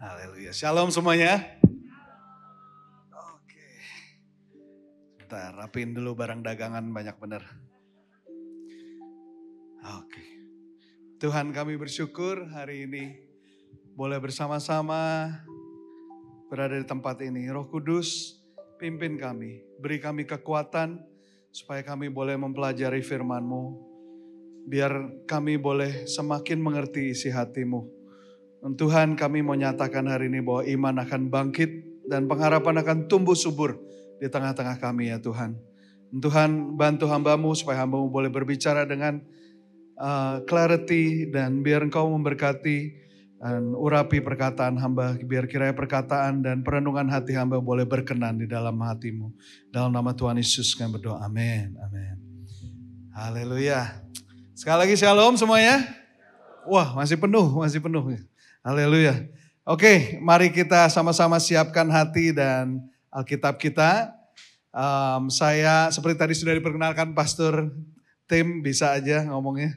Haleluya. Shalom semuanya. Oke. Bentar, rapiin dulu barang dagangan banyak bener. Oke. Tuhan, kami bersyukur hari ini boleh bersama-sama berada di tempat ini. Roh Kudus, pimpin kami, beri kami kekuatan supaya kami boleh mempelajari firman-Mu. Biar kami boleh semakin mengerti isi hati-Mu. Tuhan, kami mau nyatakan hari ini bahwa iman akan bangkit dan pengharapan akan tumbuh subur di tengah-tengah kami ya Tuhan. Tuhan, bantu hamba-Mu supaya hamba-Mu boleh berbicara dengan clarity dan biar Engkau memberkati dan urapi perkataan hamba. Biar kiranya perkataan dan perenungan hati hamba boleh berkenan di dalam hati-Mu. Dalam nama Tuhan Yesus kami berdoa. Amin. Amin. Haleluya. Sekali lagi shalom semuanya. Wah, masih penuh. Haleluya. Oke, mari kita sama-sama siapkan hati dan Alkitab kita. Saya seperti tadi sudah diperkenalkan Pastor Tim, bisa aja ngomongnya.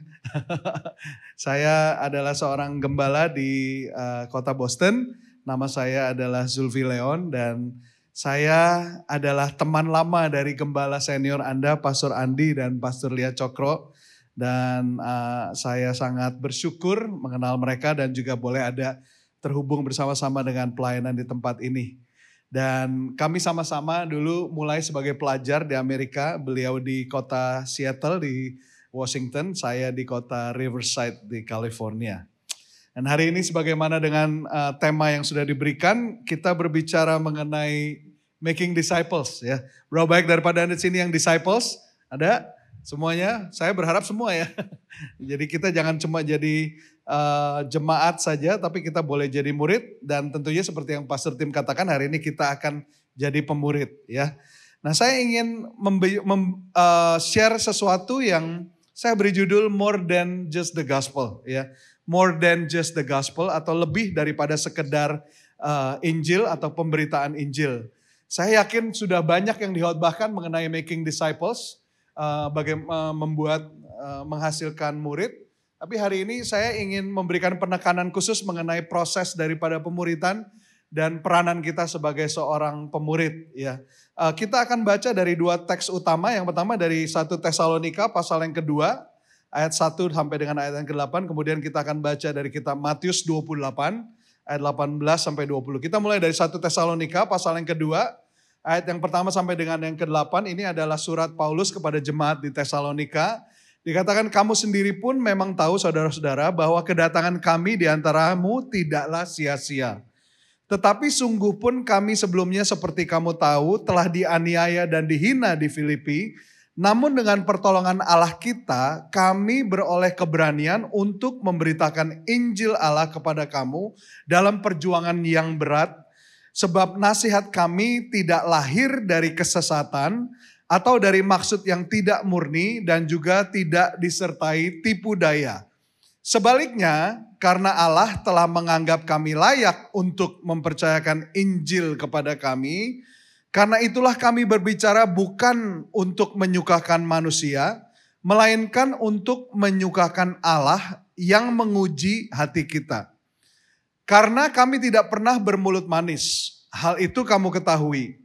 Saya adalah seorang gembala di kota Boston. Nama saya adalah Zulfi Leon dan saya adalah teman lama dari gembala senior Anda, Pastor Andi dan Pastor Lia Cokro. Dan saya sangat bersyukur mengenal mereka dan juga boleh ada terhubung bersama-sama dengan pelayanan di tempat ini. Dan kami sama-sama dulu mulai sebagai pelajar di Amerika, beliau di kota Seattle di Washington, saya di kota Riverside di California. Dan hari ini sebagaimana dengan tema yang sudah diberikan, kita berbicara mengenai making disciples ya. Berapa baik daripada Anda di sini yang disciples? Ada? Semuanya, saya berharap semua ya. Jadi kita jangan cuma jadi jemaat saja, tapi kita boleh jadi murid. Dan tentunya seperti yang Pastor Tim katakan, hari ini kita akan jadi pemurid ya. Nah, saya ingin share sesuatu yang saya beri judul More Than Just the Gospel ya. More Than Just the Gospel atau lebih daripada sekedar Injil atau pemberitaan Injil. Saya yakin sudah banyak yang dihotbahkan mengenai making disciples. Bagaimana membuat menghasilkan murid. Tapi hari ini saya ingin memberikan penekanan khusus mengenai proses daripada pemuridan dan peranan kita sebagai seorang pemurid. Ya, kita akan baca dari dua teks utama. Yang pertama dari 1 Tesalonika pasal yang kedua ayat 1 sampai dengan ayat yang ke-8. Kemudian kita akan baca dari kitab Matius 28 ayat 18 sampai 20. Kita mulai dari 1 Tesalonika pasal yang kedua. Ayat yang pertama sampai dengan yang ke-8 ini adalah surat Paulus kepada jemaat di Tesalonika. Dikatakan kamu sendiri pun memang tahu saudara-saudara bahwa kedatangan kami di antaramu tidaklah sia-sia. Tetapi sungguh pun kami sebelumnya seperti kamu tahu telah dianiaya dan dihina di Filipi. Namun dengan pertolongan Allah kita kami beroleh keberanian untuk memberitakan Injil Allah kepada kamu dalam perjuangan yang berat. Sebab nasihat kami tidak lahir dari kesesatan atau dari maksud yang tidak murni dan juga tidak disertai tipu daya. Sebaliknya, karena Allah telah menganggap kami layak untuk mempercayakan Injil kepada kami, karena itulah kami berbicara bukan untuk menyukakan manusia, melainkan untuk menyukakan Allah yang menguji hati kita. Karena kami tidak pernah bermulut manis, hal itu kamu ketahui.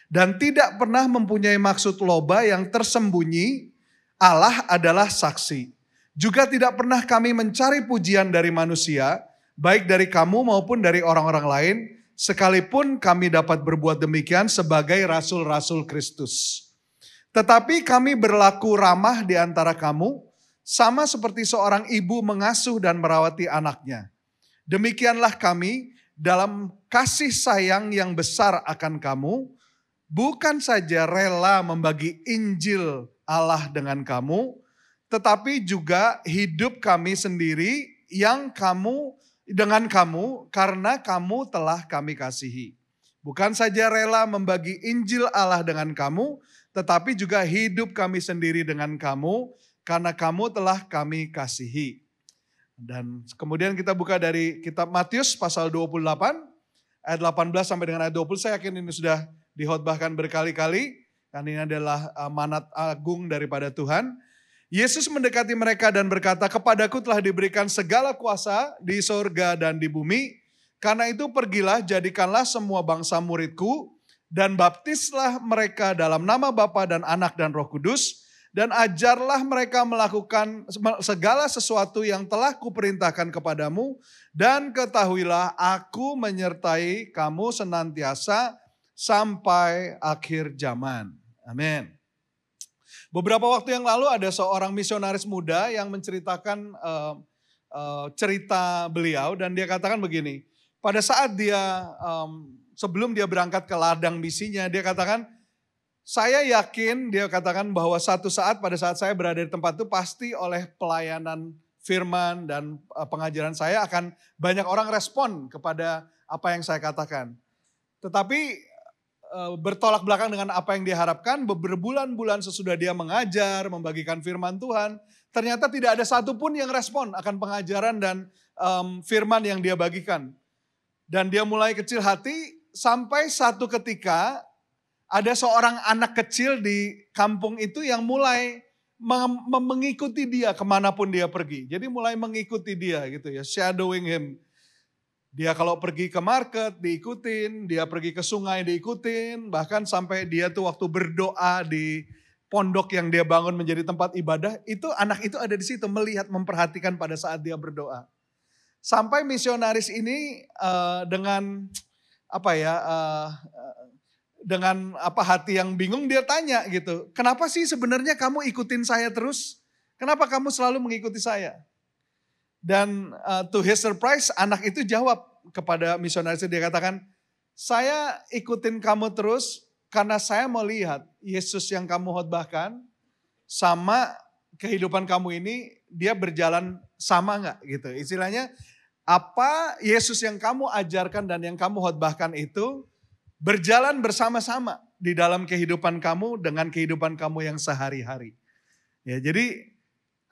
Dan tidak pernah mempunyai maksud loba yang tersembunyi, Allah adalah saksi. Juga tidak pernah kami mencari pujian dari manusia, baik dari kamu maupun dari orang-orang lain, sekalipun kami dapat berbuat demikian sebagai rasul-rasul Kristus. Tetapi kami berlaku ramah di antara kamu, sama seperti seorang ibu mengasuh dan merawati anaknya. Demikianlah kami dalam kasih sayang yang besar akan kamu, bukan saja rela membagi Injil Allah dengan kamu, tetapi juga hidup kami sendiri yang dengan kamu karena kamu telah kami kasihi. Bukan saja rela membagi Injil Allah dengan kamu, tetapi juga hidup kami sendiri dengan kamu karena kamu telah kami kasihi. Dan kemudian kita buka dari kitab Matius pasal 28 ayat 18 sampai dengan ayat 20. Saya yakin ini sudah dihotbahkan berkali-kali karena ini adalah amanat agung daripada Tuhan. Yesus mendekati mereka dan berkata, "Kepadaku telah diberikan segala kuasa di sorga dan di bumi. Karena itu pergilah, jadikanlah semua bangsa muridku, dan baptislah mereka dalam nama Bapa dan Anak dan Roh Kudus, dan ajarlah mereka melakukan segala sesuatu yang telah kuperintahkan kepadamu, dan ketahuilah aku menyertai kamu senantiasa sampai akhir zaman. Amin. Beberapa waktu yang lalu ada seorang misionaris muda yang menceritakan cerita beliau, dan dia katakan begini, pada saat dia sebelum dia berangkat ke ladang misinya, dia katakan, saya yakin, dia katakan bahwa satu saat pada saat saya berada di tempat itu pasti oleh pelayanan firman dan pengajaran saya akan banyak orang respon kepada apa yang saya katakan. Tetapi bertolak belakang dengan apa yang diharapkan, berbulan-bulan sesudah dia mengajar, membagikan firman Tuhan, ternyata tidak ada satupun yang respon akan pengajaran dan firman yang dia bagikan. Dan dia mulai kecil hati sampai satu ketika ada seorang anak kecil di kampung itu yang mulai mengikuti dia kemanapun dia pergi. Jadi mulai mengikuti dia gitu ya, shadowing him. Dia kalau pergi ke market diikutin, dia pergi ke sungai diikutin, bahkan sampai dia tuh waktu berdoa di pondok yang dia bangun menjadi tempat ibadah, itu anak itu ada di situ melihat, memperhatikan pada saat dia berdoa. Sampai misionaris ini dengan hati yang bingung dia tanya gitu, kenapa sih sebenarnya kamu ikutin saya terus? Kenapa kamu selalu mengikuti saya? Dan to his surprise anak itu jawab kepada misionaris, dia katakan, saya ikutin kamu terus karena saya mau lihat Yesus yang kamu khotbahkan sama kehidupan kamu ini dia berjalan sama enggak gitu. Istilahnya apa Yesus yang kamu ajarkan dan yang kamu khotbahkan itu berjalan bersama-sama di dalam kehidupan kamu dengan kehidupan kamu yang sehari-hari. Ya, jadi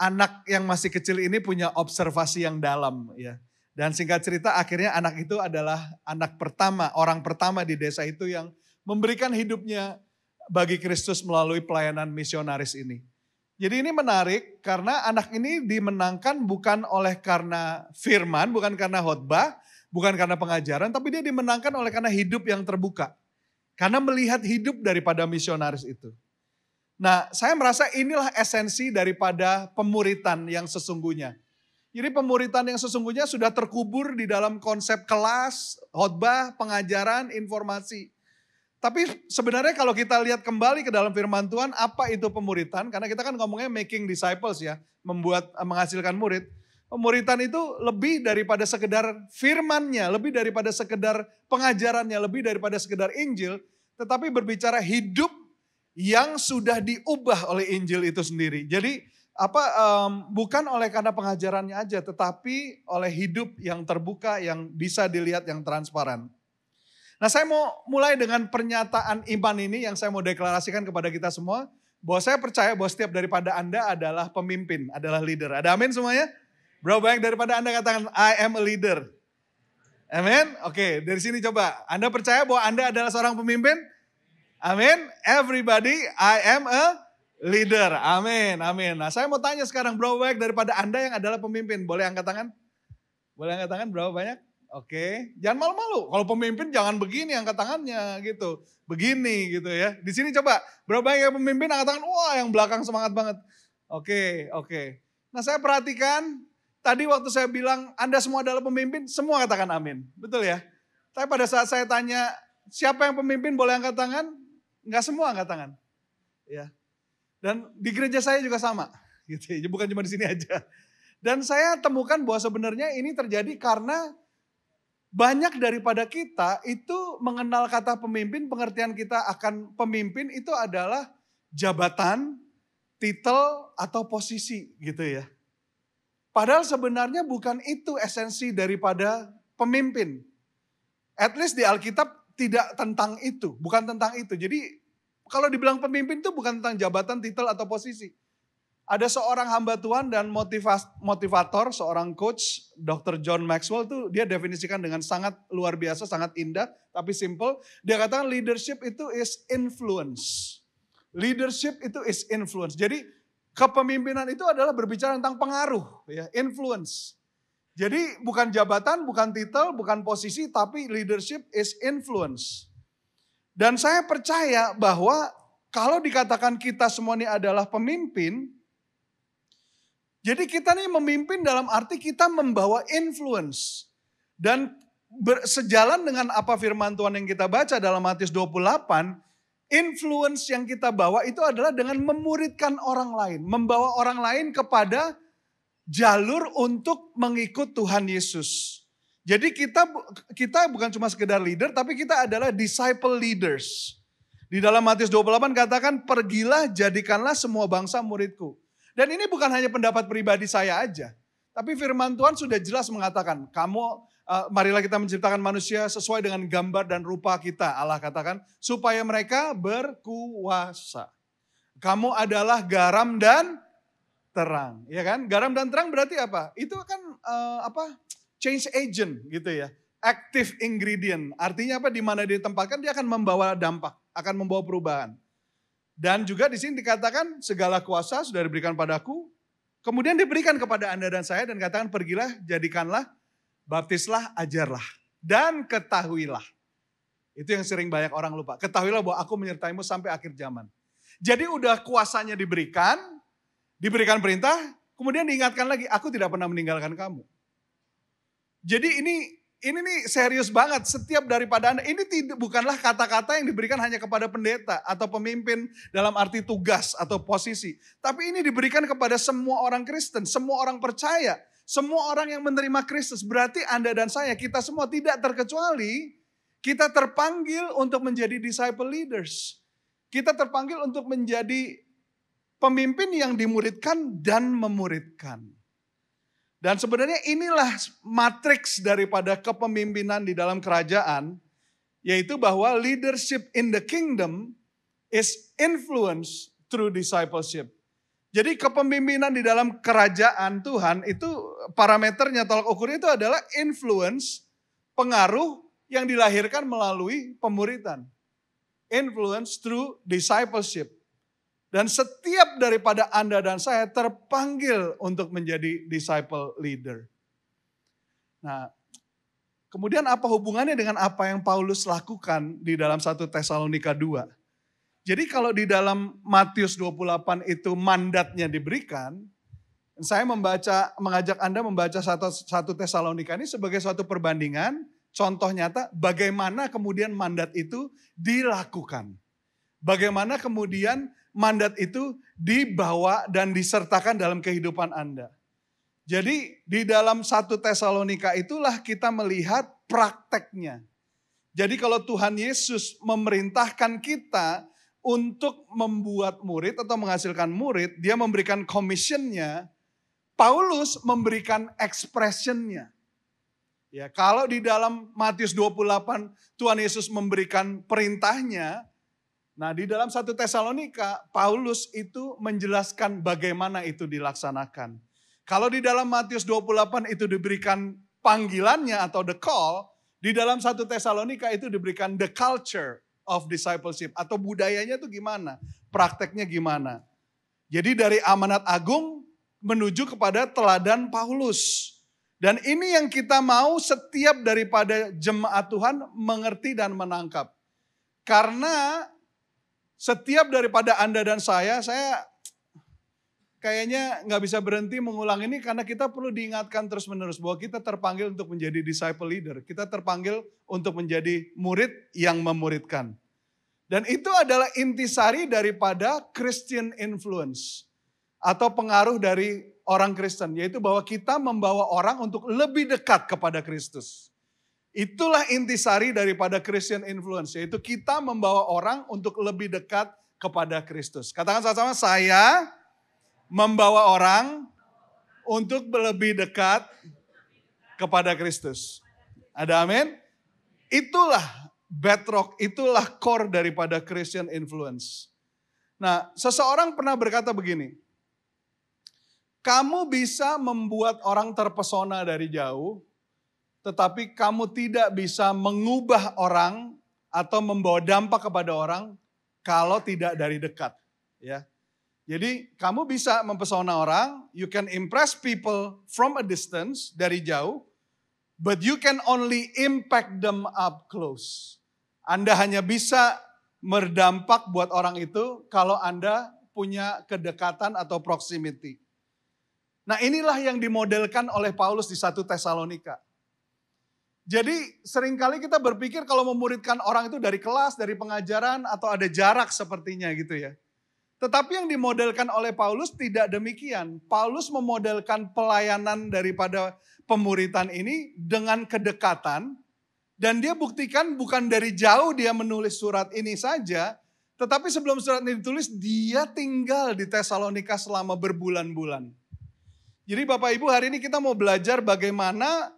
anak yang masih kecil ini punya observasi yang dalam ya. Dan singkat cerita akhirnya anak itu adalah anak pertama, orang pertama di desa itu yang memberikan hidupnya bagi Kristus melalui pelayanan misionaris ini. Jadi ini menarik karena anak ini dimenangkan bukan oleh karena firman, bukan karena khotbah, bukan karena pengajaran, tapi dia dimenangkan oleh karena hidup yang terbuka. Karena melihat hidup daripada misionaris itu. Nah, saya merasa inilah esensi daripada pemuritan yang sesungguhnya. Jadi pemuritan yang sesungguhnya sudah terkubur di dalam konsep kelas, khotbah, pengajaran, informasi. Tapi sebenarnya kalau kita lihat kembali ke dalam firman Tuhan, apa itu pemuritan? Karena kita kan ngomongnya making disciples ya, menghasilkan murid. Pemuritan itu lebih daripada sekedar firmannya, lebih daripada sekedar pengajarannya, lebih daripada sekedar Injil, tetapi berbicara hidup yang sudah diubah oleh Injil itu sendiri. Jadi bukan oleh karena pengajarannya aja, tetapi oleh hidup yang terbuka, yang bisa dilihat, yang transparan. Nah, saya mau mulai dengan pernyataan iman ini yang saya mau deklarasikan kepada kita semua, bahwa saya percaya bahwa setiap daripada Anda adalah pemimpin, adalah leader. Ada amin semuanya? Berapa banyak daripada Anda katakan, I am a leader? Amin? Oke, dari sini coba. Anda percaya bahwa Anda adalah seorang pemimpin? Amin? Everybody, I am a leader. Amin, amin. Nah, saya mau tanya sekarang, berapa banyak daripada Anda yang adalah pemimpin? Boleh angkat tangan? Boleh angkat tangan, berapa banyak? Oke, jangan malu-malu. Kalau pemimpin jangan begini angkat tangannya gitu. Begini gitu ya. Di sini coba, berapa banyak yang pemimpin angkat tangan? Wah, yang belakang semangat banget. Oke. Nah, saya perhatikan tadi waktu saya bilang Anda semua adalah pemimpin, semua katakan amin. Betul ya? Tapi pada saat saya tanya, siapa yang pemimpin boleh angkat tangan? Enggak semua angkat tangan. Ya. Dan di gereja saya juga sama, gitu. Bukan cuma di sini aja. Dan saya temukan bahwa sebenarnya ini terjadi karena banyak daripada kita itu mengenal kata pemimpin, pengertian kita akan pemimpin itu adalah jabatan, titel, atau posisi gitu ya. Padahal sebenarnya bukan itu esensi daripada pemimpin. At least di Alkitab tidak tentang itu, bukan tentang itu. Jadi kalau dibilang pemimpin itu bukan tentang jabatan, titel, atau posisi. Ada seorang hamba Tuhan dan motivator, seorang coach, Dr. John Maxwell tuh dia definisikan dengan sangat luar biasa, sangat indah, tapi simple. Dia katakan leadership itu is influence. Leadership itu is influence. Jadi kepemimpinan itu adalah berbicara tentang pengaruh, ya, influence. Jadi bukan jabatan, bukan titel, bukan posisi, tapi leadership is influence. Dan saya percaya bahwa kalau dikatakan kita semua ini adalah pemimpin, jadi kita nih memimpin dalam arti kita membawa influence. Dan sejalan dengan apa firman Tuhan yang kita baca dalam Matius 28, influence yang kita bawa itu adalah dengan memuridkan orang lain. Membawa orang lain kepada jalur untuk mengikut Tuhan Yesus. Jadi kita bukan cuma sekedar leader, tapi kita adalah disciple leaders. Di dalam Matius 28 katakan, pergilah jadikanlah semua bangsa muridku. Dan ini bukan hanya pendapat pribadi saya aja. Tapi firman Tuhan sudah jelas mengatakan, marilah kita menciptakan manusia sesuai dengan gambar dan rupa kita. Allah katakan, supaya mereka berkuasa. Kamu adalah garam dan terang, ya kan? Garam dan terang berarti apa? Itu kan change agent gitu ya. Active ingredient. Artinya apa? Di mana ditempatkan dia akan membawa dampak, akan membawa perubahan. Dan juga di sini dikatakan segala kuasa sudah diberikan padaku, kemudian diberikan kepada Anda dan saya dan katakan pergilah, jadikanlah, baptislah, ajarlah dan ketahuilah. Itu yang sering banyak orang lupa. Ketahuilah bahwa aku menyertaimu sampai akhir zaman. Jadi udah kuasanya diberikan perintah, kemudian diingatkan lagi, aku tidak pernah meninggalkan kamu. Jadi ini nih serius banget. Setiap daripada Anda, ini bukanlah kata-kata yang diberikan hanya kepada pendeta atau pemimpin dalam arti tugas atau posisi. Tapi ini diberikan kepada semua orang Kristen, semua orang percaya, semua orang yang menerima Kristus. Berarti Anda dan saya, kita semua tidak terkecuali, kita terpanggil untuk menjadi disciple leaders. Kita terpanggil untuk menjadi pemimpin yang dimuridkan dan memuridkan. Dan sebenarnya inilah matriks daripada kepemimpinan di dalam kerajaan, yaitu bahwa leadership in the kingdom is influence through discipleship. Jadi kepemimpinan di dalam kerajaan Tuhan itu parameternya, tolak ukurnya itu adalah influence, pengaruh yang dilahirkan melalui pemuridan. Influence through discipleship. Dan setiap daripada Anda dan saya terpanggil untuk menjadi disciple leader. Nah, kemudian apa hubungannya dengan apa yang Paulus lakukan di dalam 1 Tesalonika 2? Jadi kalau di dalam Matius 28 itu mandatnya diberikan, saya mengajak Anda membaca 1 Tesalonika ini sebagai suatu perbandingan, contoh nyata bagaimana kemudian mandat itu dilakukan. Bagaimana kemudian mandat itu dibawa dan disertakan dalam kehidupan Anda. Jadi di dalam 1 Tesalonika itulah kita melihat prakteknya. Jadi kalau Tuhan Yesus memerintahkan kita untuk membuat murid atau menghasilkan murid, dia memberikan commission-nya, Paulus memberikan expression-nya. Ya, kalau di dalam Matius 28 Tuhan Yesus memberikan perintahnya, nah di dalam 1 Tesalonika, Paulus itu menjelaskan bagaimana itu dilaksanakan. Kalau di dalam Matius 28 itu diberikan panggilannya atau the call, di dalam 1 Tesalonika itu diberikan the culture of discipleship. Atau budayanya itu gimana, prakteknya gimana. Jadi dari amanat agung menuju kepada teladan Paulus. Dan ini yang kita mau setiap daripada jemaat Tuhan mengerti dan menangkap. Karena setiap daripada Anda dan saya kayaknya nggak bisa berhenti mengulang ini karena kita perlu diingatkan terus menerus bahwa kita terpanggil untuk menjadi disciple leader. Kita terpanggil untuk menjadi murid yang memuridkan. Dan itu adalah intisari daripada Christian influence atau pengaruh dari orang Kristen. Yaitu bahwa kita membawa orang untuk lebih dekat kepada Kristus. Itulah intisari daripada Christian influence, yaitu kita membawa orang untuk lebih dekat kepada Kristus. Katakan sama-sama, saya membawa orang untuk lebih dekat kepada Kristus. Ada amin? Itulah bedrock, itulah core daripada Christian influence. Nah, seseorang pernah berkata begini, kamu bisa membuat orang terpesona dari jauh, tetapi kamu tidak bisa mengubah orang atau membawa dampak kepada orang kalau tidak dari dekat. Ya. Jadi kamu bisa mempesona orang, you can impress people from a distance, dari jauh, but you can only impact them up close. Anda hanya bisa berdampak buat orang itu kalau Anda punya kedekatan atau proximity. Nah inilah yang dimodelkan oleh Paulus di 1 Tesalonika. Jadi seringkali kita berpikir kalau memuridkan orang itu dari kelas, dari pengajaran, atau ada jarak sepertinya gitu ya. Tetapi yang dimodelkan oleh Paulus tidak demikian. Paulus memodelkan pelayanan daripada pemuritan ini dengan kedekatan. Dan dia buktikan bukan dari jauh dia menulis surat ini saja. Tetapi sebelum surat ini ditulis, dia tinggal di Tesalonika selama berbulan-bulan. Jadi Bapak Ibu, hari ini kita mau belajar bagaimana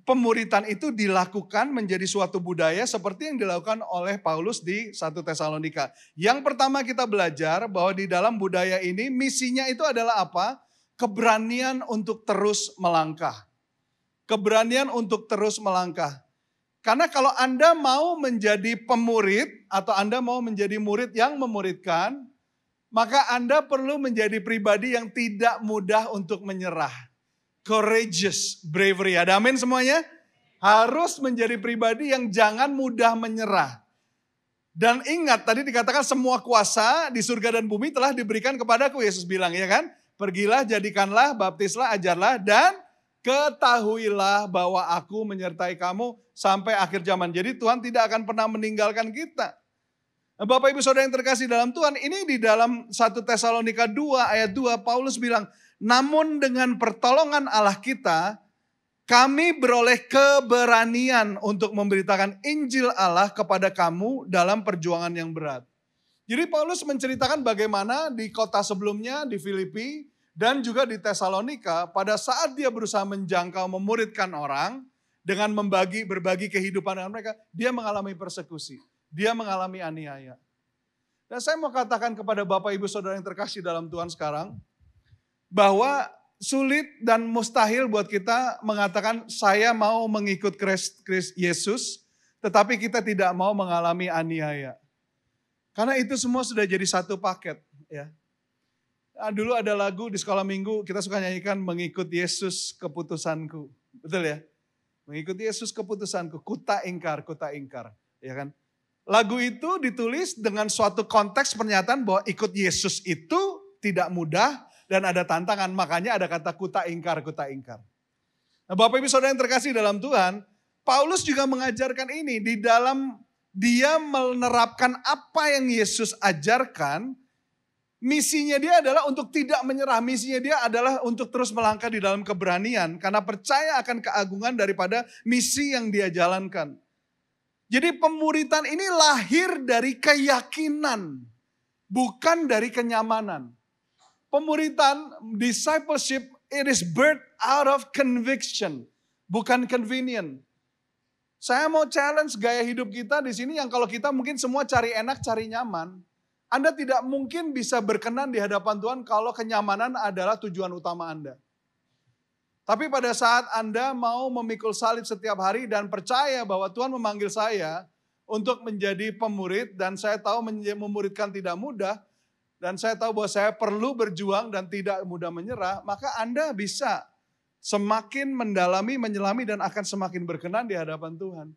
pemuritan itu dilakukan menjadi suatu budaya seperti yang dilakukan oleh Paulus di 1 Tesalonika. Yang pertama kita belajar bahwa di dalam budaya ini misinya itu adalah apa? Keberanian untuk terus melangkah. Keberanian untuk terus melangkah. Karena kalau Anda mau menjadi pemurid atau Anda mau menjadi murid yang memuridkan, maka Anda perlu menjadi pribadi yang tidak mudah untuk menyerah. Courageous bravery. Ada amin semuanya? Harus menjadi pribadi yang jangan mudah menyerah. Dan ingat tadi dikatakan semua kuasa di surga dan bumi telah diberikan kepadaku. Yesus bilang ya kan? Pergilah, jadikanlah, baptislah, ajarlah dan ketahuilah bahwa aku menyertai kamu sampai akhir zaman. Jadi Tuhan tidak akan pernah meninggalkan kita. Bapak Ibu Saudara yang terkasih dalam Tuhan, ini di dalam 1 Tesalonika 2 ayat 2 Paulus bilang, namun dengan pertolongan Allah kita, kami beroleh keberanian untuk memberitakan Injil Allah kepada kamu dalam perjuangan yang berat. Jadi Paulus menceritakan bagaimana di kota sebelumnya, di Filipi, dan juga di Tesalonika, pada saat dia berusaha menjangkau, memuridkan orang, dengan berbagi kehidupan dengan mereka, dia mengalami persekusi, dia mengalami aniaya. Dan saya mau katakan kepada Bapak Ibu Saudara yang terkasih dalam Tuhan sekarang, bahwa sulit dan mustahil buat kita mengatakan saya mau mengikut Yesus, tetapi kita tidak mau mengalami aniaya. Karena itu semua sudah jadi satu paket. Ya. Nah, dulu ada lagu di sekolah minggu kita suka nyanyikan mengikut Yesus keputusanku. Betul ya? Mengikut Yesus keputusanku, kuta ingkar. Ya kan? Lagu itu ditulis dengan suatu konteks pernyataan bahwa ikut Yesus itu tidak mudah dan ada tantangan. Makanya ada kata kuta ingkar. Nah, Bapak Ibu Saudara yang terkasih dalam Tuhan, Paulus juga mengajarkan ini di dalam dia menerapkan apa yang Yesus ajarkan. Misinya dia adalah untuk tidak menyerah. Misinya dia adalah untuk terus melangkah di dalam keberanian. Karena percaya akan keagungan daripada misi yang dia jalankan. Jadi pemuritan ini lahir dari keyakinan. Bukan dari kenyamanan. Pemuritan, discipleship, it is birthed out of conviction. Bukan convenient. Saya mau challenge gaya hidup kita di sini yang kalau kita mungkin semua cari enak, cari nyaman. Anda tidak mungkin bisa berkenan di hadapan Tuhan kalau kenyamanan adalah tujuan utama Anda. Tapi pada saat Anda mau memikul salib setiap hari dan percaya bahwa Tuhan memanggil saya untuk menjadi pemurid dan saya tahu memuridkan tidak mudah dan saya tahu bahwa saya perlu berjuang dan tidak mudah menyerah, maka Anda bisa semakin mendalami, menyelami dan akan semakin berkenan di hadapan Tuhan.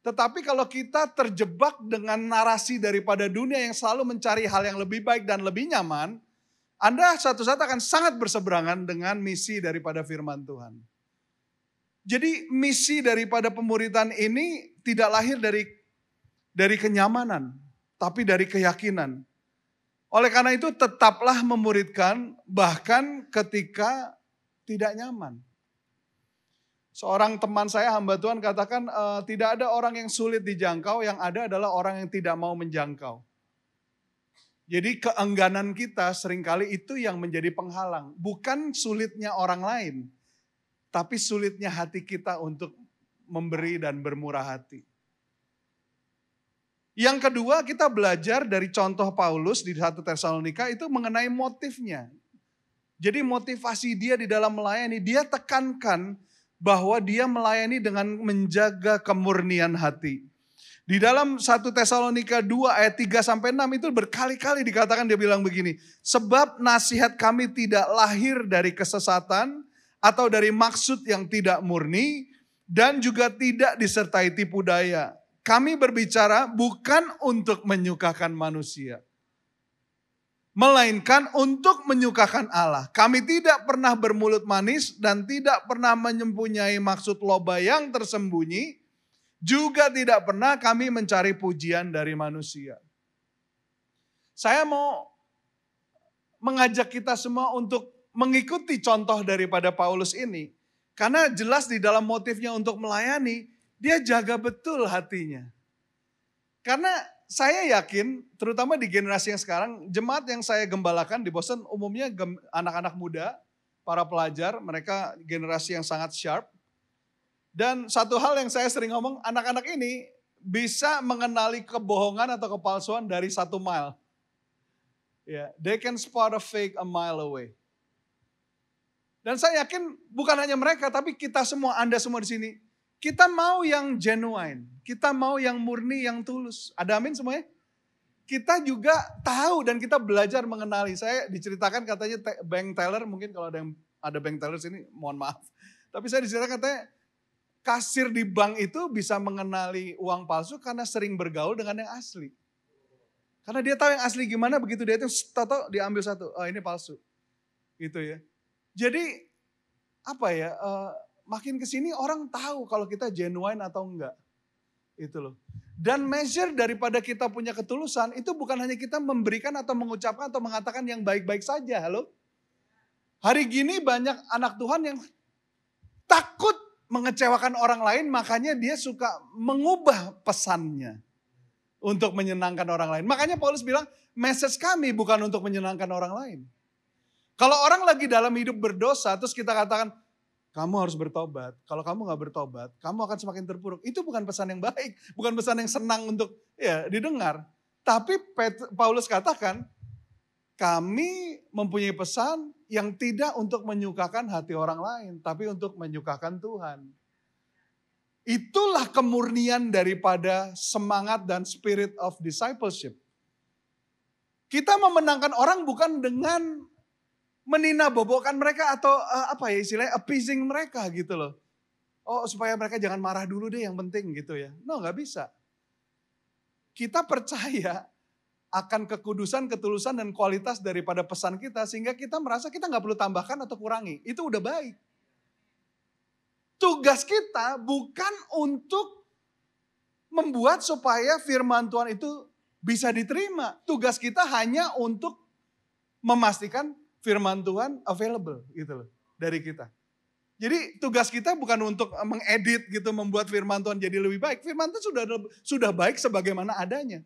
Tetapi kalau kita terjebak dengan narasi daripada dunia yang selalu mencari hal yang lebih baik dan lebih nyaman, Anda suatu saat akan sangat berseberangan dengan misi daripada firman Tuhan. Jadi misi daripada pemuritan ini tidak lahir dari kenyamanan, tapi dari keyakinan. Oleh karena itu tetaplah memuridkan bahkan ketika tidak nyaman. Seorang teman saya hamba Tuhan katakan tidak ada orang yang sulit dijangkau, yang ada adalah orang yang tidak mau menjangkau. Jadi keengganan kita seringkali itu yang menjadi penghalang. Bukan sulitnya orang lain, tapi sulitnya hati kita untuk memberi dan bermurah hati. Yang kedua kita belajar dari contoh Paulus di 1 Tesalonika itu mengenai motifnya. Jadi motivasi dia di dalam melayani, dia tekankan bahwa dia melayani dengan menjaga kemurnian hati. Di dalam 1 Tesalonika 2 ayat 3 sampai 6 itu berkali-kali dikatakan, dia bilang begini, sebab nasihat kami tidak lahir dari kesesatan atau dari maksud yang tidak murni dan juga tidak disertai tipu daya. Kami berbicara bukan untuk menyukakan manusia, melainkan untuk menyukakan Allah. Kami tidak pernah bermulut manis dan tidak pernah menyembunyiai maksud loba yang tersembunyi. Juga tidak pernah kami mencari pujian dari manusia. Saya mau mengajak kita semua untuk mengikuti contoh daripada Paulus ini. Karena jelas di dalam motifnya untuk melayani, dia jaga betul hatinya. Karena saya yakin, terutama di generasi yang sekarang, jemaat yang saya gembalakan di Boston umumnya anak-anak muda, para pelajar, mereka generasi yang sangat sharp. Dan satu hal yang saya sering ngomong, anak-anak ini bisa mengenali kebohongan atau kepalsuan dari 1 mile. Yeah, they can spot a fake a mile away. Dan saya yakin bukan hanya mereka, tapi kita semua, Anda semua di sini, kita mau yang genuine, kita mau yang murni, yang tulus. Ada amin semuanya? Kita juga tahu dan kita belajar mengenali. Saya diceritakan katanya bank teller, mungkin kalau ada bank teller sini, mohon maaf. Tapi saya diceritakan katanya, kasir di bank itu bisa mengenali uang palsu karena sering bergaul dengan yang asli. Karena dia tahu yang asli gimana, begitu dia itu tahu diambil satu, oh ini palsu. Gitu ya. Jadi apa ya, makin kesini orang tahu kalau kita genuine atau enggak. Itu loh. Dan measure daripada kita punya ketulusan itu bukan hanya kita memberikan atau mengucapkan atau mengatakan yang baik-baik saja. Halo. Hari gini banyak anak Tuhan yang takut mengecewakan orang lain, makanya dia suka mengubah pesannya untuk menyenangkan orang lain. Makanya Paulus bilang, message kami bukan untuk menyenangkan orang lain. Kalau orang lagi dalam hidup berdosa, terus kita katakan, kamu harus bertobat. Kalau kamu gak bertobat, kamu akan semakin terpuruk. Itu bukan pesan yang baik, bukan pesan yang senang untuk didengar. Tapi Paulus katakan, kami mempunyai pesan yang tidak untuk menyukakan hati orang lain, tapi untuk menyukakan Tuhan. Itulah kemurnian daripada semangat dan spirit of discipleship. Kita memenangkan orang bukan dengan meninabobokan mereka atau istilahnya appeasing mereka gitu loh. Oh supaya mereka jangan marah dulu deh yang penting gitu ya. No, gak bisa. Kita percaya akan kekudusan, ketulusan, dan kualitas daripada pesan kita. Sehingga kita merasa kita gak perlu tambahkan atau kurangi. Itu udah baik. Tugas kita bukan untuk membuat supaya firman Tuhan itu bisa diterima. Tugas kita hanya untuk memastikan firman Tuhan available gitu loh dari kita. Jadi tugas kita bukan untuk mengedit gitu, membuat firman Tuhan jadi lebih baik. Firman Tuhan sudah baik sebagaimana adanya.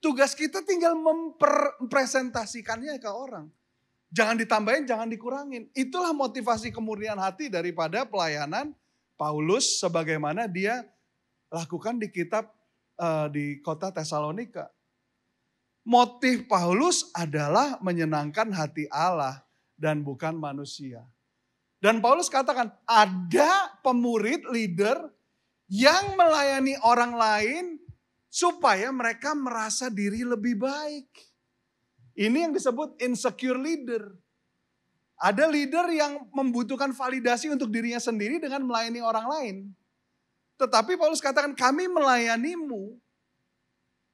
Tugas kita tinggal mempresentasikannya ke orang. Jangan ditambahin, jangan dikurangin. Itulah motivasi kemurnian hati daripada pelayanan Paulus sebagaimana dia lakukan di kitab di kota Tesalonika. Motif Paulus adalah menyenangkan hati Allah dan bukan manusia. Dan Paulus katakan ada pemurid leader yang melayani orang lain supaya mereka merasa diri lebih baik. Ini yang disebut insecure leader. Ada leader yang membutuhkan validasi untuk dirinya sendiri dengan melayani orang lain. Tetapi Paulus katakan kami melayanimu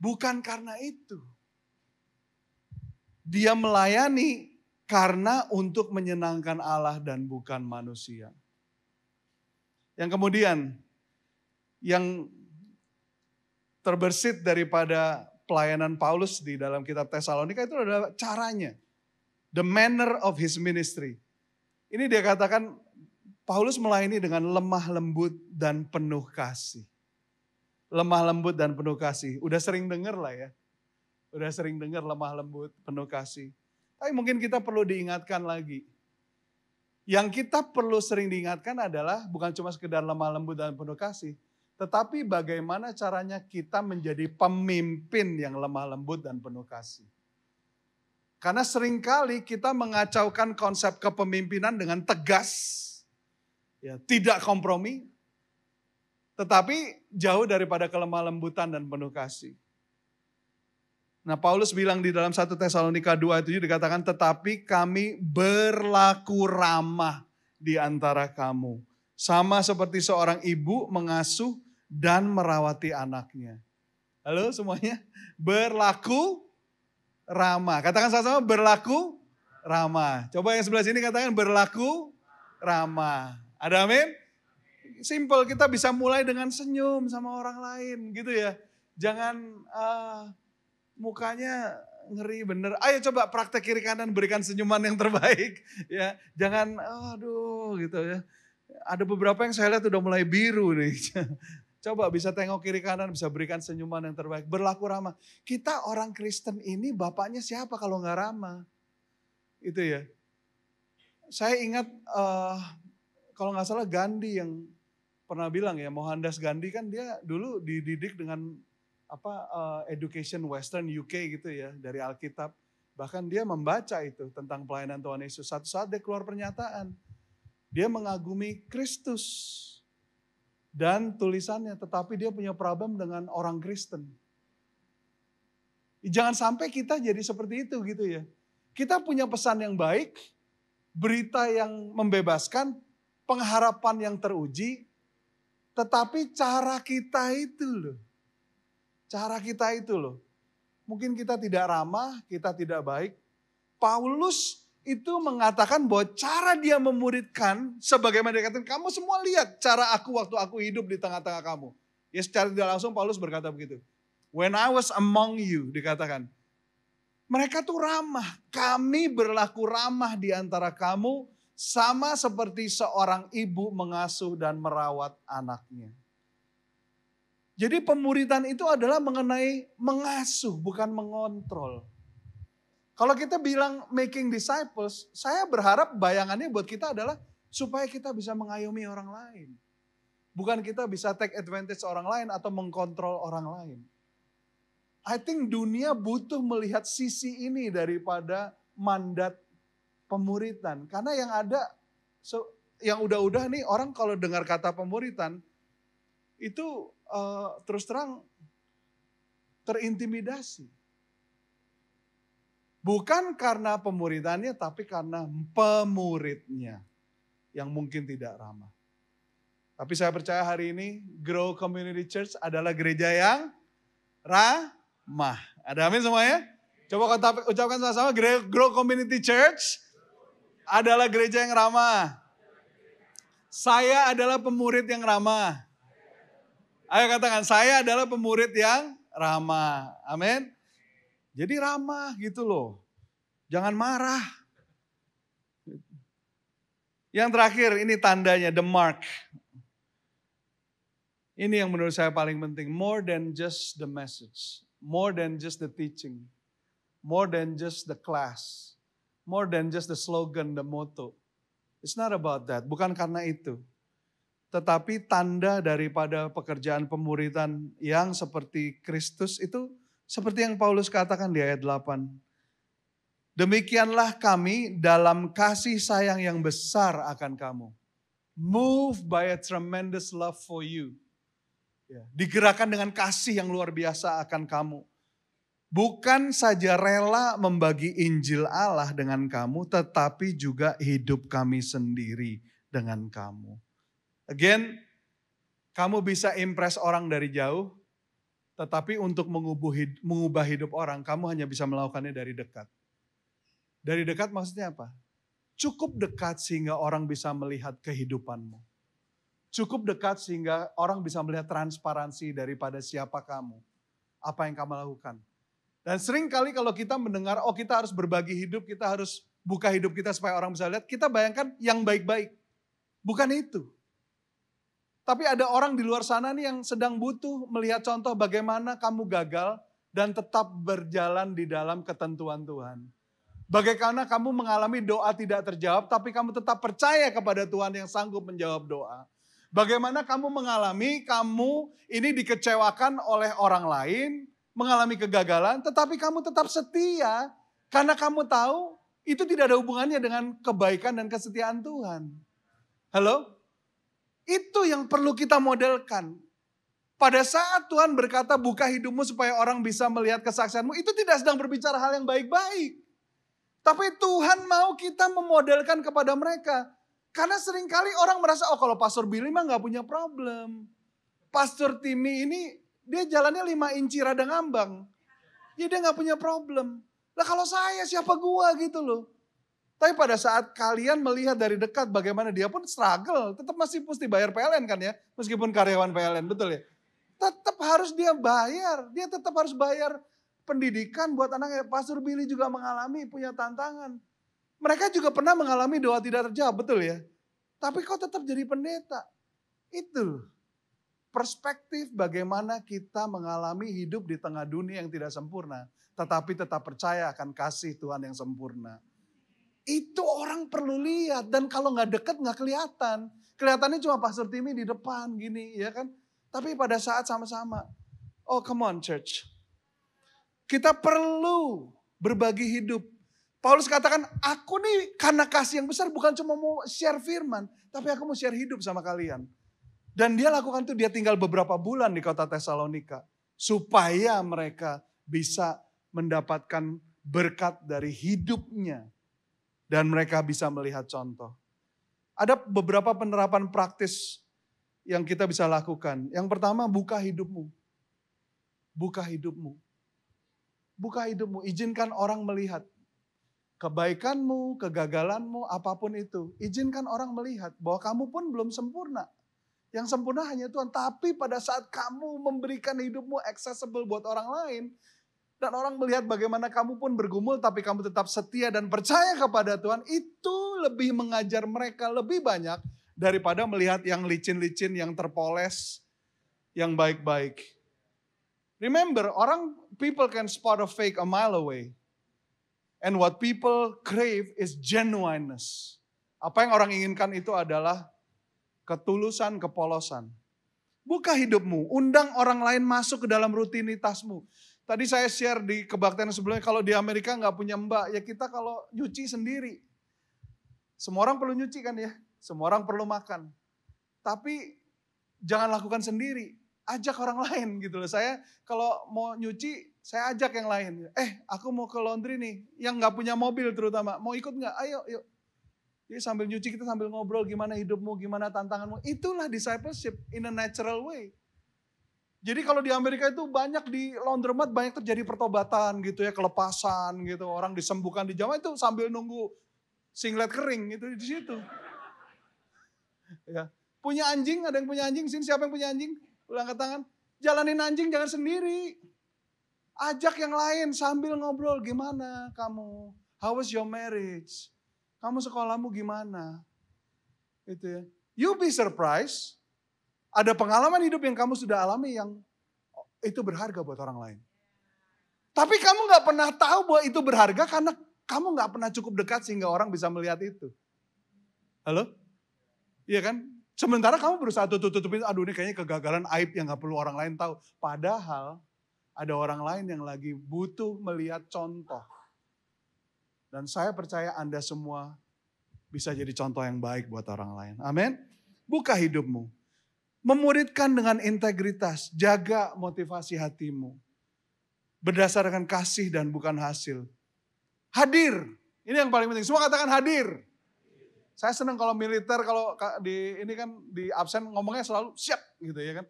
bukan karena itu. Dia melayani karena untuk menyenangkan Allah dan bukan manusia. Yang kemudian yang terbersit daripada pelayanan Paulus di dalam kitab Tesalonika itu adalah caranya. The manner of his ministry. Ini dia katakan Paulus melayani dengan lemah lembut dan penuh kasih. Lemah lembut dan penuh kasih. Udah sering dengar lah ya. Udah sering dengar lemah lembut, penuh kasih. Tapi mungkin kita perlu diingatkan lagi. Yang kita perlu sering diingatkan adalah bukan cuma sekedar lemah lembut dan penuh kasih. Tetapi bagaimana caranya kita menjadi pemimpin yang lemah lembut dan penuh kasih. Karena seringkali kita mengacaukan konsep kepemimpinan dengan tegas, ya, tidak kompromi. tetapi jauh daripada kelemah lembutan dan penuh kasih. Nah, Paulus bilang di dalam 1 Tesalonika 2:7 dikatakan, tetapi kami berlaku ramah di antara kamu. Sama seperti seorang ibu mengasuh dan merawati anaknya. Halo semuanya, berlaku ramah. Katakan sama-sama, berlaku ramah. Coba yang sebelah sini katakan berlaku ramah. Ada amin? Simple, kita bisa mulai dengan senyum sama orang lain gitu ya. Jangan mukanya ngeri bener. Ayo coba praktek kiri kanan, berikan senyuman yang terbaik. Ya, jangan aduh gitu ya. Ada beberapa yang saya lihat udah mulai biru nih. Coba bisa tengok kiri kanan, bisa berikan senyuman yang terbaik. Berlaku ramah. Kita orang Kristen ini bapaknya siapa kalau nggak ramah? Itu ya. Saya ingat kalau nggak salah Gandhi yang pernah bilang ya, Mohandas Gandhi kan dia dulu dididik dengan education Western UK gitu ya, dari Alkitab. Bahkan dia membaca itu tentang pelayanan Tuhan Yesus. Satu saat dia keluar pernyataan. Dia mengagumi Kristus dan tulisannya, tetapi dia punya problem dengan orang Kristen. Jangan sampai kita jadi seperti itu gitu ya. Kita punya pesan yang baik, berita yang membebaskan, pengharapan yang teruji, tetapi cara kita itu loh. Mungkin kita tidak ramah, kita tidak baik. Paulus itu mengatakan bahwa cara dia memuridkan, sebagaimana dia katakan, kamu semua lihat cara aku waktu aku hidup di tengah-tengah kamu. Ya secara tidak langsung Paulus berkata begitu. When I was among you, dikatakan. Mereka tuh ramah, kami berlaku ramah di antara kamu, sama seperti seorang ibu mengasuh dan merawat anaknya. Jadi pemuridan itu adalah mengenai mengasuh, bukan mengontrol. Kalau kita bilang making disciples, saya berharap bayangannya buat kita adalah supaya kita bisa mengayomi orang lain. Bukan kita bisa take advantage orang lain atau mengkontrol orang lain. I think dunia butuh melihat sisi ini daripada mandat pemuritan. Karena yang ada, yang udah-udah nih orang kalau dengar kata pemuritan, itu terus terang terintimidasi. Bukan karena pemuridannya, tapi karena pemuridnya yang mungkin tidak ramah. Tapi saya percaya hari ini Grow Community Church adalah gereja yang ramah. Ada amin semuanya? Coba ucapkan sama-sama, Grow Community Church adalah gereja yang ramah. Saya adalah pemurid yang ramah. Ayo katakan, saya adalah pemurid yang ramah. Amin. Jadi ramah gitu loh. Jangan marah. Yang terakhir ini tandanya, the mark. Ini yang menurut saya paling penting. More than just the message. More than just the teaching. More than just the class. More than just the slogan, the motto. It's not about that. Bukan karena itu. Tetapi tanda daripada pekerjaan pemuridan yang seperti Kristus itu seperti yang Paulus katakan di ayat 8. Demikianlah kami dalam kasih sayang yang besar akan kamu. Moved by a tremendous love for you. Digerakkan dengan kasih yang luar biasa akan kamu. Bukan saja rela membagi Injil Allah dengan kamu, tetapi juga hidup kami sendiri dengan kamu. Again, kamu bisa impress orang dari jauh, tetapi untuk mengubah hidup orang, kamu hanya bisa melakukannya dari dekat. Dari dekat maksudnya apa? Cukup dekat sehingga orang bisa melihat kehidupanmu. Cukup dekat sehingga orang bisa melihat transparansi daripada siapa kamu. Apa yang kamu lakukan. Dan sering kali kalau kita mendengar, oh kita harus berbagi hidup, kita harus buka hidup kita supaya orang bisa lihat. Kita bayangkan yang baik-baik. Bukan itu. Tapi ada orang di luar sana nih yang sedang butuh melihat contoh bagaimana kamu gagal dan tetap berjalan di dalam ketentuan Tuhan. Bagaimana kamu mengalami doa tidak terjawab tapi kamu tetap percaya kepada Tuhan yang sanggup menjawab doa. Bagaimana kamu mengalami kamu ini dikecewakan oleh orang lain, mengalami kegagalan tetapi kamu tetap setia karena kamu tahu itu tidak ada hubungannya dengan kebaikan dan kesetiaan Tuhan. Halo? Itu yang perlu kita modelkan. Pada saat Tuhan berkata buka hidupmu supaya orang bisa melihat kesaksianmu, itu tidak sedang berbicara hal yang baik-baik. Tapi Tuhan mau kita memodelkan kepada mereka. Karena seringkali orang merasa, oh kalau Pastor Billy mah gak punya problem. Pastor Timmy ini dia jalannya 5 inci rada ngambang. Ya dia gak punya problem. Lah kalau saya siapa gua gitu loh. Tapi pada saat kalian melihat dari dekat bagaimana dia pun struggle. Tetap masih mesti bayar PLN kan ya. Meskipun karyawan PLN, betul ya. Tetap harus dia bayar. Dia tetap harus bayar pendidikan buat anaknya. Pastor Billy juga mengalami punya tantangan. Mereka juga pernah mengalami doa tidak terjawab, betul ya. Tapi kok tetap jadi pendeta. Itu perspektif bagaimana kita mengalami hidup di tengah dunia yang tidak sempurna. Tetapi tetap percaya akan kasih Tuhan yang sempurna. Itu orang perlu lihat. Dan kalau gak deket gak kelihatan. Kelihatannya cuma Pastor Timmy di depan gini ya kan. Tapi pada saat sama-sama. Oh come on church. Kita perlu berbagi hidup. Paulus katakan, aku nih karena kasih yang besar bukan cuma mau share firman. Tapi aku mau share hidup sama kalian. Dan dia lakukan itu, dia tinggal beberapa bulan di kota Tesalonika. Supaya mereka bisa mendapatkan berkat dari hidupnya. Dan mereka bisa melihat contoh. Ada beberapa penerapan praktis yang kita bisa lakukan. Yang pertama, buka hidupmu. Buka hidupmu. Buka hidupmu, izinkan orang melihat. Kebaikanmu, kegagalanmu, apapun itu. Izinkan orang melihat bahwa kamu pun belum sempurna. Yang sempurna hanya Tuhan. Tapi pada saat kamu memberikan hidupmu accessible buat orang lain. Dan orang melihat bagaimana kamu pun bergumul tapi kamu tetap setia dan percaya kepada Tuhan. Itu lebih mengajar mereka lebih banyak daripada melihat yang licin-licin, yang terpoles, yang baik-baik. Remember, people can spot a fake a mile away. And what people crave is genuineness. Apa yang orang inginkan itu adalah ketulusan, kepolosan. Buka hidupmu, undang orang lain masuk ke dalam rutinitasmu. Tadi saya share di kebaktian sebelumnya, kalau di Amerika nggak punya mbak, ya kita kalau nyuci sendiri. Semua orang perlu nyuci kan ya, semua orang perlu makan. Tapi jangan lakukan sendiri. Ajak orang lain gitu loh. Saya kalau mau nyuci, saya ajak yang lain. Aku mau ke laundry nih, yang gak punya mobil terutama. Mau ikut gak? Ayo, yuk. Jadi sambil nyuci kita sambil ngobrol gimana hidupmu, gimana tantanganmu. Itulah discipleship in a natural way. Jadi kalau di Amerika itu banyak di laundromat, banyak terjadi pertobatan gitu ya, kelepasan gitu. Orang disembuhkan di Jawa itu sambil nunggu singlet kering gitu di situ. Ya. Punya anjing, ada yang punya anjing? Sini siapa yang punya anjing? Ulang angkat tangan. Jalanin anjing jangan sendiri. Ajak yang lain sambil ngobrol. Gimana kamu? How was your marriage? Kamu sekolahmu gimana? Itu ya. You be surprised. Ada pengalaman hidup yang kamu sudah alami yang itu berharga buat orang lain. Tapi kamu gak pernah tahu bahwa itu berharga karena kamu gak pernah cukup dekat sehingga orang bisa melihat itu. Halo? Iya kan? Sementara kamu berusaha tutup-tutupin, aduh ini kayaknya kegagalan aib yang gak perlu orang lain tahu. Padahal ada orang lain yang lagi butuh melihat contoh. Dan saya percaya Anda semua bisa jadi contoh yang baik buat orang lain. Amin. Buka hidupmu. Memuridkan dengan integritas. Jaga motivasi hatimu. Berdasarkan kasih dan bukan hasil. Hadir. Ini yang paling penting. Semua katakan hadir. Saya senang kalau militer, kalau di ini kan di absen ngomongnya selalu siap gitu ya kan.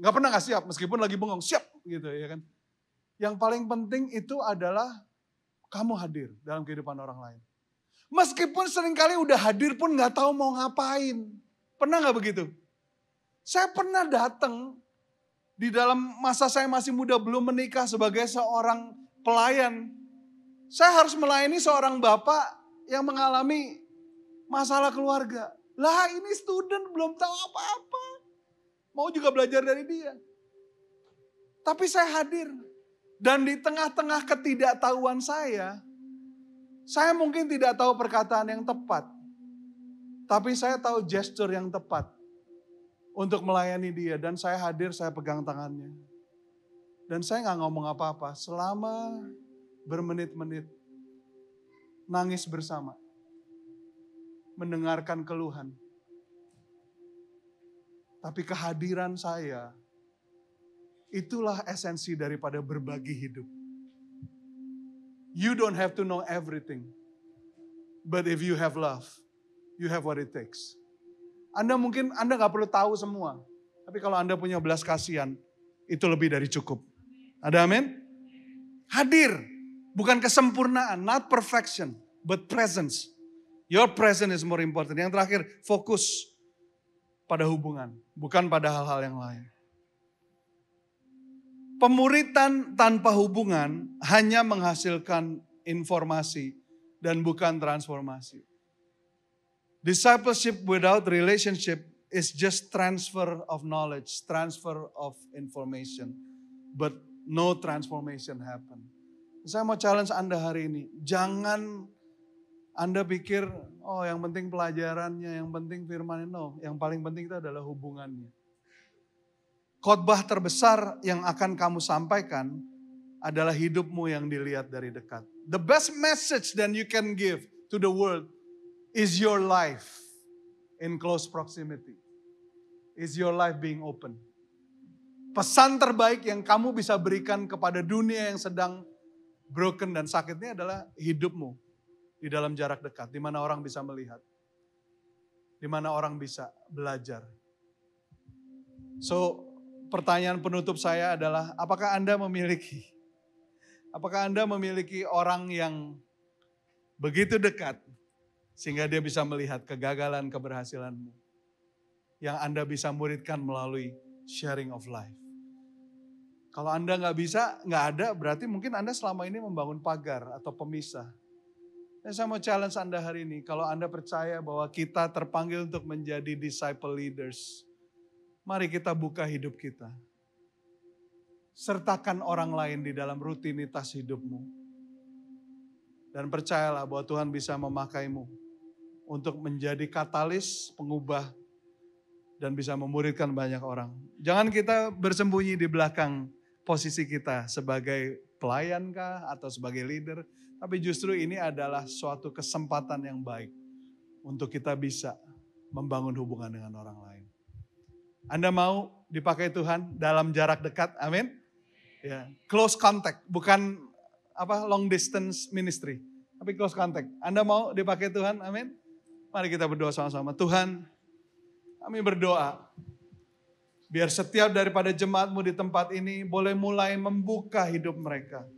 Gak pernah gak siap meskipun lagi bengong, siap gitu ya kan. Yang paling penting itu adalah kamu hadir dalam kehidupan orang lain. Meskipun seringkali udah hadir pun gak tahu mau ngapain. Pernah gak begitu? Saya pernah datang di dalam masa saya masih muda belum menikah sebagai seorang pelayan. Saya harus melayani seorang bapak yang mengalami masalah keluarga. Lah ini student belum tahu apa-apa. Mau juga belajar dari dia. Tapi saya hadir. Dan di tengah-tengah ketidaktahuan saya mungkin tidak tahu perkataan yang tepat. Tapi saya tahu gesture yang tepat untuk melayani dia. Dan saya hadir, saya pegang tangannya. Dan saya gak ngomong apa-apa. Selama bermenit-menit nangis bersama. Mendengarkan keluhan. Tapi kehadiran saya Itulah esensi daripada berbagi hidup. You don't have to know everything. But if you have love, you have what it takes. Anda gak perlu tahu semua. Tapi kalau Anda punya belas kasihan, itu lebih dari cukup. Ada amin? Hadir. Bukan kesempurnaan, not perfection, but presence. Your presence is more important. Yang terakhir, fokus pada hubungan, bukan pada hal-hal yang lain. Pemuritan tanpa hubungan hanya menghasilkan informasi dan bukan transformasi. Discipleship without relationship is just transfer of knowledge, transfer of information, but no transformation happen. Saya mau challenge Anda hari ini, jangan Anda pikir, oh yang penting pelajarannya, yang penting firman, no. Yang paling penting itu adalah hubungannya. Khotbah terbesar yang akan kamu sampaikan adalah hidupmu yang dilihat dari dekat. The best message that you can give to the world is your life in close proximity. Is your life being open. Pesan terbaik yang kamu bisa berikan kepada dunia yang sedang broken dan sakitnya adalah hidupmu di dalam jarak dekat, di mana orang bisa melihat, di mana orang bisa belajar. So, pertanyaan penutup saya adalah, apakah Anda memiliki orang yang begitu dekat sehingga dia bisa melihat kegagalan keberhasilanmu yang Anda bisa muridkan melalui sharing of life? Kalau Anda nggak ada, berarti mungkin Anda selama ini membangun pagar atau pemisah. Saya mau challenge Anda hari ini, kalau Anda percaya bahwa kita terpanggil untuk menjadi disciple leaders, mari kita buka hidup kita. Sertakan orang lain di dalam rutinitas hidupmu. Dan percayalah bahwa Tuhan bisa memakaimu untuk menjadi katalis, pengubah, dan bisa memuridkan banyak orang. Jangan kita bersembunyi di belakang posisi kita sebagai pelayan kah atau sebagai leader. Tapi justru ini adalah suatu kesempatan yang baik untuk kita bisa membangun hubungan dengan orang lain. Anda mau dipakai Tuhan dalam jarak dekat, amin? Ya, close contact, bukan long distance ministry, tapi close contact. Anda mau dipakai Tuhan, amin? Mari kita berdoa sama-sama. Tuhan, kami berdoa, biar setiap daripada jemaat-Mu di tempat ini boleh mulai membuka hidup mereka.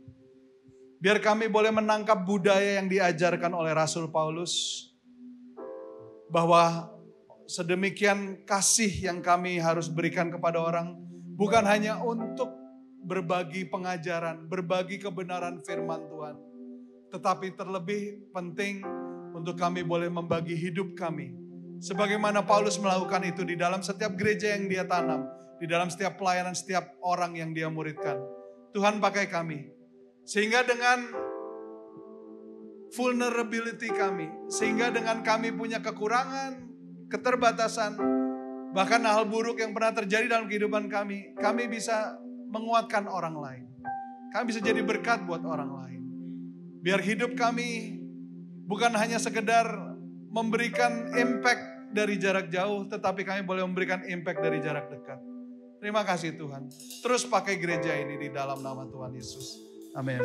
Biar kami boleh menangkap budaya yang diajarkan oleh Rasul Paulus, bahwa sedemikian kasih yang kami harus berikan kepada orang, bukan hanya untuk berbagi pengajaran, berbagi kebenaran firman Tuhan, tetapi terlebih penting untuk kami boleh membagi hidup kami. Sebagaimana Paulus melakukan itu di dalam setiap gereja yang dia tanam, di dalam setiap pelayanan, setiap orang yang dia muridkan. Tuhan pakai kami. Sehingga dengan vulnerability kami, sehingga dengan kami punya kekurangan, keterbatasan, bahkan hal buruk yang pernah terjadi dalam kehidupan kami bisa menguatkan orang lain. Kami bisa jadi berkat buat orang lain. Biar hidup kami bukan hanya sekedar memberikan impact dari jarak jauh, tetapi kami boleh memberikan impact dari jarak dekat. Terima kasih Tuhan. Terus pakai gereja ini di dalam nama Tuhan Yesus. Amin.